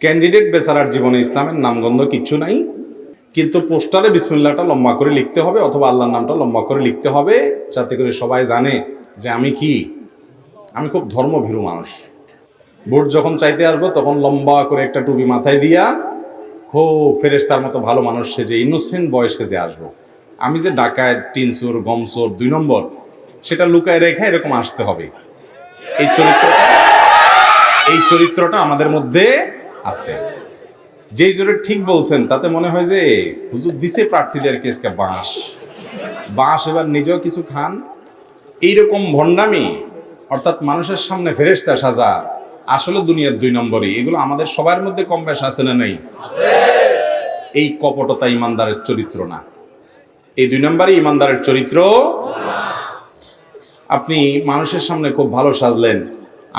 Candidate বেচারার জীবনে ইসলামের নামগন্ধ কিচ্ছু নাই, কিন্তু পোস্টারে বিসমিল্লাহটা লম্বা করে লিখতে হবে অথবা আল্লাহর নামটা লম্বা করে লিখতে হবে, যাতে করে সবাই জানে যে আমি খুব ধর্মভীরু মানুষ। ভোট যখন চাইতে আসবো তখন লম্বা করে একটা টুপি মাথায় দিয়া খুব ফেরেশতার মতো ভালো মানুষ সেজে, ইনোসেন্ট বয় সেজে আসবো। আমি যে ডাকাত, টিনচোর, গমচোর, 2 নম্বর, সেটা লুকায় রেখে এরকম আসতে হবে। এই চরিত্রটা আমাদের মধ্যে আছে। যেই জোরে ঠিক বলছেন তাতে মনে হয় যে হুজুর দিছে প্রার্থীদের কেসকে বাঁশ এবার নিজেও কিছু খান। এইরকম ভণ্ডামি, অর্থাৎ মানুষের সামনে ফেরেশতা সাজা, আসলে দুনিয়ার 2 নম্বরই। এগুলো আমাদের সবার মধ্যে কম বেশ আছে না নেই? এই কপটতা ইমানদারের চরিত্র না, এই 2 নম্বরই ইমানদারের চরিত্র। আপনি মানুষের সামনে খুব ভালো সাজলেন,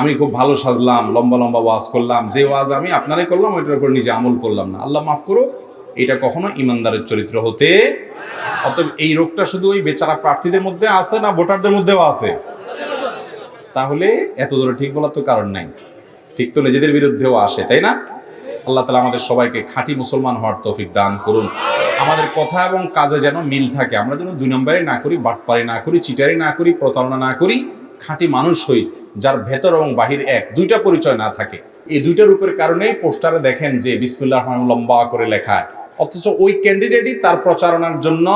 আমি খুব ভালো সাজলাম, লম্বা লম্বা ওয়াজ করলাম, যে ওয়াজ আমি আপনারাই করলাম ওইটার উপর নিজে আমল করলাম না, আল্লাহ মাফ করো, এটা কখনো ইমানদারের চরিত্র হতে। অতএব এই রোগটা শুধু ওই বেচারা প্রার্থীদের মধ্যে আছে না ভোটারদের মধ্যেও আছে? তাহলে এত দূরে ঠিক বলার তো কারণ নাই, ঠিক তো নিজেদের বিরুদ্ধেও আসে, তাই না? আল্লাহ তাআলা আমাদের সবাইকে খাঁটি মুসলমান হওয়ার তৌফিক দান করুন। আমাদের কথা এবং কাজে যেন মিল থাকে, আমরা যেন 2 নম্বরে না করি, বাটপারি না করি, চিটারি না করি, প্রতারণা না করি, খাঁটি মানুষ হই, যার ভেতর এবং বাহির এক, 2টা পরিচয় না থাকে। এই 2টা রূপের কারণেই পোস্টারে দেখেন যে বিসমিল্লাহির রহমানির রহিম লম্বা করে লেখা, অথচ ওই ক্যান্ডিডেটই তার প্রচারণার জন্য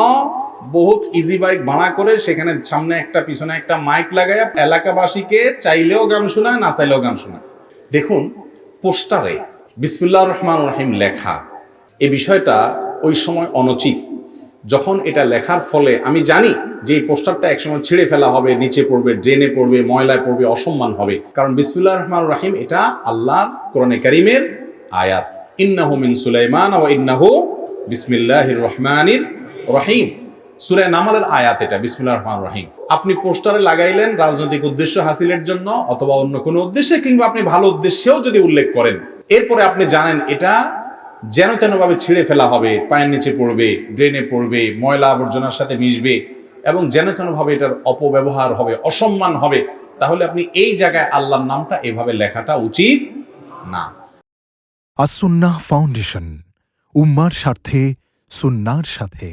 বহুত ইজি বাইক ভাড়া করে সেখানে সামনে একটা পিছনে একটা মাইক লাগায় এলাকাবাসীকে চাইলেও গান শোনায়, না চাইলেও গান শোনায়। দেখুন, পোস্টারে বিসমিল্লাহির রহমানির রহিম লেখা, এই বিষয়টা ওই সময় অনুচিত। যখন এটা লেখার ফলে আমি জানি যে এই পোস্টারটা একসময় ছিঁড়ে ফেলা হবে, নিচে পড়বে, ড্রেনে পড়বে, ময়লায় পড়বে, অসম্মান হবে, কারণ বিসমিল্লাহির রহমানির রহিম এটা আল্লাহর কোরআনে কারীমের আয়াত, ইন্নাহু মিন সুলাইমান ওয়া ইন্নাহু বিসমিল্লাহির রহমানির রহিম, সূরা নামলের আয়াত এটা, বিসমিল্লাহির রহমানির রহিম। আপনি পোস্টারে লাগাইলেন রাজনৈতিক উদ্দেশ্য হাসিলের জন্য অথবা অন্য কোনো উদ্দেশ্যে, কিংবা আপনি ভালো উদ্দেশ্যেও যদি উল্লেখ করেন, এরপরে আপনি জানেন এটা যেন তেন ভাবে ছিঁড়ে ফেলা হবে, পায়ের নিচে পড়বে, ড্রেনে পড়বে, ময়লা আবর্জনার সাথে মিশবে এবং যেন তেন ভাবে এটার অপব্যবহার হবে, অসম্মান হবে, তাহলে আপনি এই জায়গায় আল্লাহর নামটা এভাবে লেখাটা উচিত না। আস-সুন্নাহ ফাউন্ডেশন, উম্মার স্বার্থে সুন্নাহর সাথে।